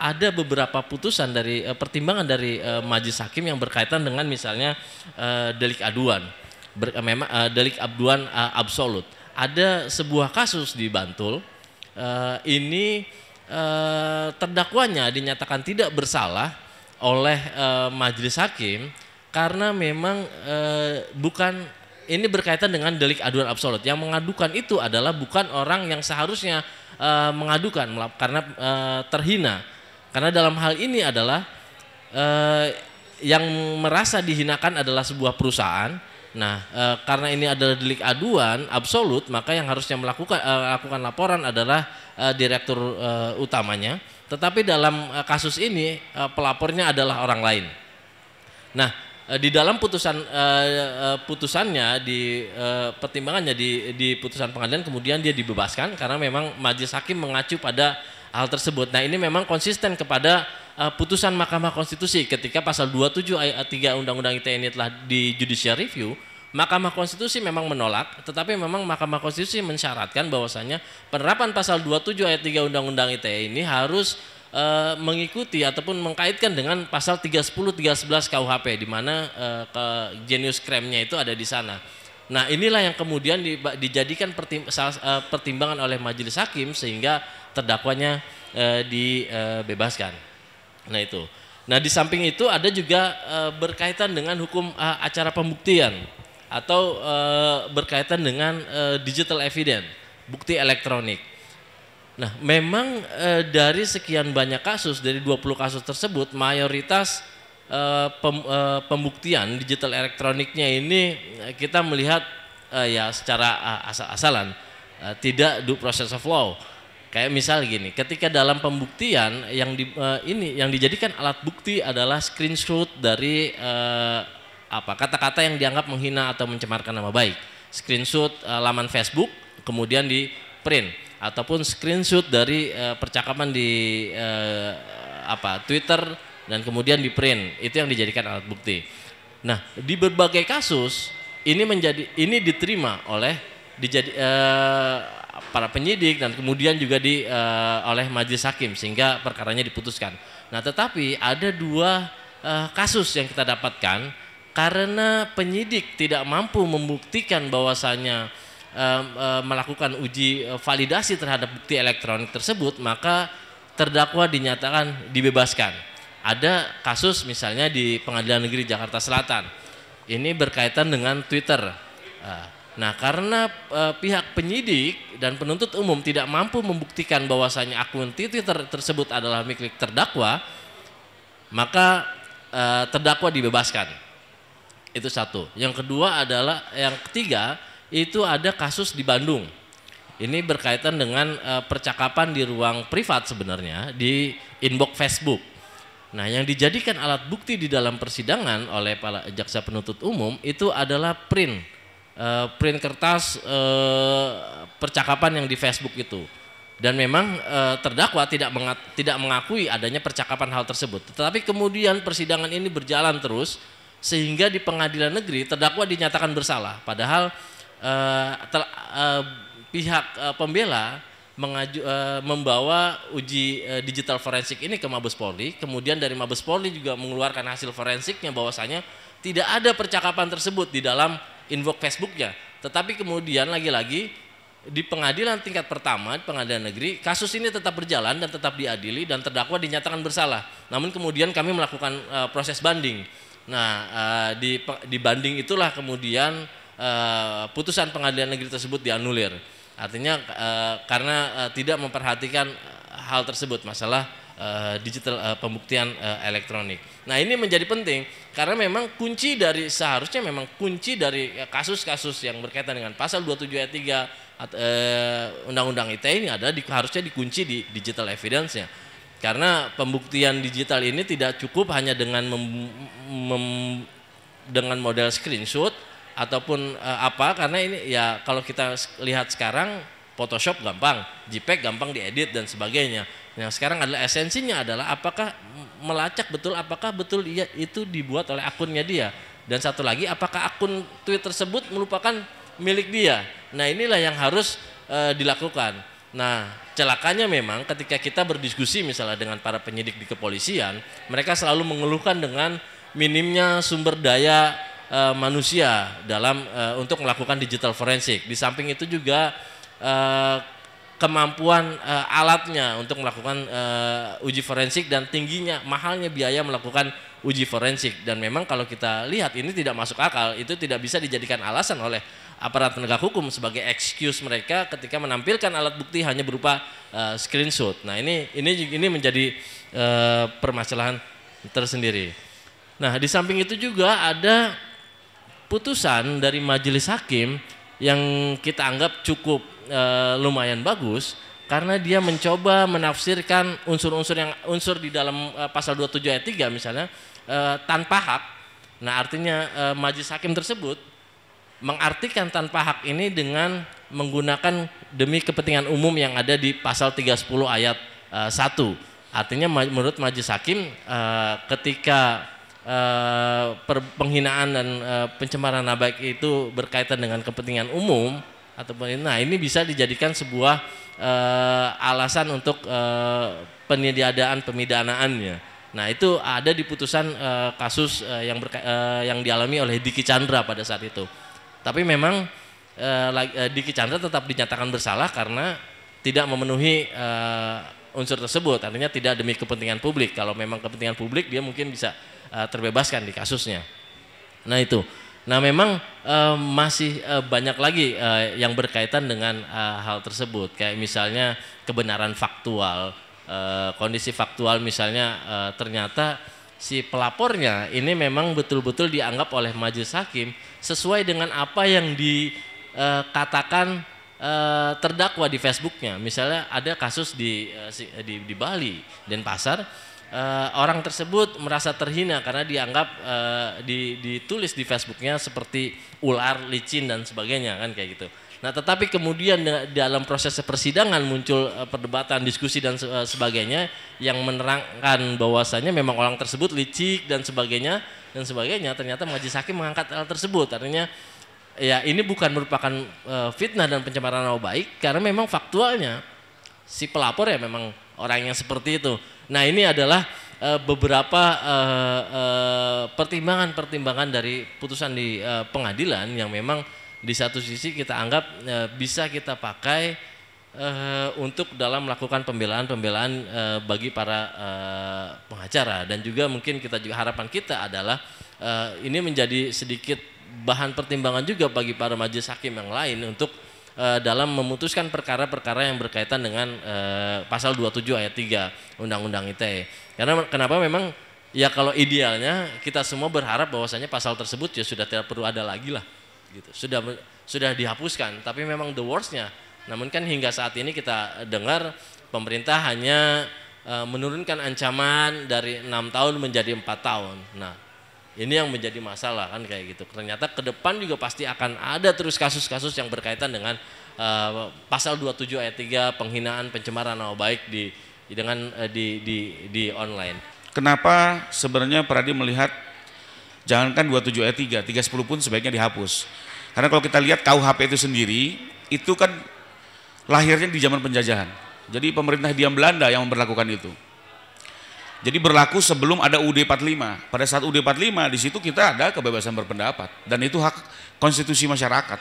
ada beberapa putusan dari pertimbangan dari majelis hakim yang berkaitan dengan misalnya delik aduan, memang delik aduan absolut. Ada sebuah kasus di Bantul, ini terdakwanya dinyatakan tidak bersalah oleh majelis hakim karena memang bukan, ini berkaitan dengan delik aduan absolut. Yang mengadukan itu adalah bukan orang yang seharusnya mengadukan karena terhina. Karena dalam hal ini adalah yang merasa dihinakan adalah sebuah perusahaan. Nah, karena ini adalah delik aduan absolut, maka yang harusnya melakukan laporan adalah direktur utamanya. Tetapi dalam kasus ini pelapornya adalah orang lain. Nah, di dalam putusannya di pertimbangannya di putusan pengadilan kemudian dia dibebaskan karena memang majelis hakim mengacu pada hal tersebut. Nah, ini memang konsisten kepada putusan Mahkamah Konstitusi ketika pasal 27 ayat 3 Undang-Undang ITE ini telah di judicial review. Mahkamah Konstitusi memang menolak, tetapi memang Mahkamah Konstitusi mensyaratkan bahwasanya penerapan pasal 27 ayat 3 Undang-Undang ITE ini harus mengikuti ataupun mengkaitkan dengan pasal 310 311 KUHP di mana genius crime-nya itu ada di sana. Nah, inilah yang kemudian dijadikan pertimbangan oleh majelis hakim sehingga terdakwanya dibebaskan. Nah, itu. Nah, di samping itu ada juga berkaitan dengan hukum acara pembuktian atau berkaitan dengan digital evidence, bukti elektronik. Nah, memang dari sekian banyak kasus, dari 20 kasus tersebut, mayoritas pembuktian digital elektroniknya ini kita melihat ya secara asal-asalan, tidak due process of law. Kayak misal gini, ketika dalam pembuktian yang dijadikan alat bukti adalah screenshot dari kata-kata yang dianggap menghina atau mencemarkan nama baik, screenshot laman Facebook kemudian di print, ataupun screenshot dari percakapan di Twitter dan kemudian di print, itu yang dijadikan alat bukti. Nah, di berbagai kasus ini diterima oleh para penyidik dan kemudian juga oleh majelis hakim sehingga perkaranya diputuskan. Nah, tetapi ada dua kasus yang kita dapatkan karena penyidik tidak mampu membuktikan bahwasanya melakukan uji validasi terhadap bukti elektronik tersebut, maka terdakwa dinyatakan dibebaskan. Ada kasus misalnya di Pengadilan Negeri Jakarta Selatan, ini berkaitan dengan Twitter. Nah, karena pihak penyidik dan penuntut umum tidak mampu membuktikan bahwasanya akun Twitter tersebut adalah milik terdakwa, maka terdakwa dibebaskan. Itu satu. Yang kedua adalah, yang ketiga itu ada kasus di Bandung. Ini berkaitan dengan percakapan di ruang privat sebenarnya, di inbox Facebook. Nah, yang dijadikan alat bukti di dalam persidangan oleh para jaksa penuntut umum itu adalah print kertas percakapan yang di Facebook itu. Dan memang terdakwa tidak mengakui adanya percakapan hal tersebut. Tetapi kemudian persidangan ini berjalan terus sehingga di pengadilan negeri terdakwa dinyatakan bersalah. Padahal pihak pembela membawa uji digital forensik ini ke Mabes Polri, kemudian dari Mabes Polri juga mengeluarkan hasil forensiknya bahwasanya tidak ada percakapan tersebut di dalam inbox Facebooknya. Tetapi kemudian lagi-lagi di pengadilan tingkat pertama, di pengadilan negeri, kasus ini tetap berjalan dan tetap diadili dan terdakwa dinyatakan bersalah. Namun kemudian kami melakukan proses banding. Nah, di banding itulah kemudian putusan pengadilan negeri tersebut dianulir. Artinya karena tidak memperhatikan hal tersebut, masalah digital pembuktian elektronik. Nah, ini menjadi penting karena memang seharusnya memang kunci dari kasus-kasus yang berkaitan dengan pasal 27 ayat 3 Undang-Undang ITE ini harusnya dikunci di digital evidence-nya. Karena pembuktian digital ini tidak cukup hanya dengan dengan model screenshot ataupun karena ini ya kalau kita lihat sekarang Photoshop gampang, JPEG gampang diedit dan sebagainya. Yang sekarang adalah esensinya adalah apakah melacak betul apakah betul itu dibuat oleh akunnya dia, dan satu lagi apakah akun tweet tersebut merupakan milik dia. Nah, inilah yang harus dilakukan. Nah, celakanya memang ketika kita berdiskusi misalnya dengan para penyidik di kepolisian, mereka selalu mengeluhkan dengan minimnya sumber daya manusia dalam untuk melakukan digital forensik. Di samping itu juga kemampuan alatnya untuk melakukan uji forensik dan tingginya mahalnya biaya melakukan uji forensik. Dan memang kalau kita lihat ini tidak masuk akal, itu tidak bisa dijadikan alasan oleh aparat penegak hukum sebagai excuse mereka ketika menampilkan alat bukti hanya berupa screenshot. Nah, ini menjadi permasalahan tersendiri. Nah, di samping itu juga ada putusan dari majelis hakim yang kita anggap cukup lumayan bagus karena dia mencoba menafsirkan unsur di dalam pasal 27 ayat 3 misalnya tanpa hak. Nah, artinya majelis hakim tersebut mengartikan tanpa hak ini dengan menggunakan demi kepentingan umum yang ada di pasal 310 ayat 1. Artinya menurut majelis hakim ketika penghinaan dan pencemaran nama baik itu berkaitan dengan kepentingan umum atau nah ini bisa dijadikan sebuah alasan untuk peniadaan pemidanaannya. Nah, itu ada di putusan kasus yang dialami oleh Diki Chandra pada saat itu. Tapi memang Diki Chandra tetap dinyatakan bersalah karena tidak memenuhi unsur tersebut, artinya tidak demi kepentingan publik. Kalau memang kepentingan publik dia mungkin bisa terbebaskan di kasusnya. Nah itu. Nah memang masih banyak lagi yang berkaitan dengan hal tersebut. Kayak misalnya kebenaran faktual, kondisi faktual misalnya ternyata si pelapornya ini memang betul-betul dianggap oleh majelis hakim sesuai dengan apa yang dikatakan terdakwa di Facebooknya. Misalnya ada kasus di Bali, Denpasar, orang tersebut merasa terhina karena dianggap ditulis di Facebooknya seperti ular, licin dan sebagainya kan kayak gitu. Nah, tetapi kemudian dalam proses persidangan muncul perdebatan, diskusi dan sebagainya yang menerangkan bahwasanya memang orang tersebut licik dan sebagainya. Ternyata majelis hakim mengangkat hal tersebut. Artinya ya ini bukan merupakan fitnah dan pencemaran nama baik karena memang faktualnya si pelapor ya memang orang yang seperti itu. Nah, ini adalah beberapa pertimbangan dari putusan di pengadilan yang memang di satu sisi kita anggap bisa kita pakai untuk dalam melakukan pembelaan bagi para pengacara, dan juga mungkin harapan kita adalah ini menjadi sedikit bahan pertimbangan juga bagi para majelis hakim yang lain untuk dalam memutuskan perkara-perkara yang berkaitan dengan pasal 27 ayat 3 Undang-Undang ITE. Karena kenapa memang ya kalau idealnya kita semua berharap bahwasanya pasal tersebut ya sudah tidak perlu ada lagi lah. Gitu. Sudah dihapuskan, tapi memang the worst-nya. Namun kan hingga saat ini kita dengar pemerintah hanya menurunkan ancaman dari 6 tahun menjadi 4 tahun. Nah, ini yang menjadi masalah kan kayak gitu. Ternyata ke depan juga pasti akan ada terus kasus-kasus yang berkaitan dengan pasal 27 ayat 3 penghinaan, pencemaran nama baik di online. Kenapa sebenarnya Pradi melihat jangankan 27 ayat 3, 310 pun sebaiknya dihapus. Karena kalau kita lihat KUHP itu sendiri, itu kan lahirnya di zaman penjajahan. Jadi pemerintah diam Belanda yang memberlakukan itu. Jadi berlaku sebelum ada UUD 45. Pada saat UUD 45 di situ kita ada kebebasan berpendapat dan itu hak konstitusi masyarakat.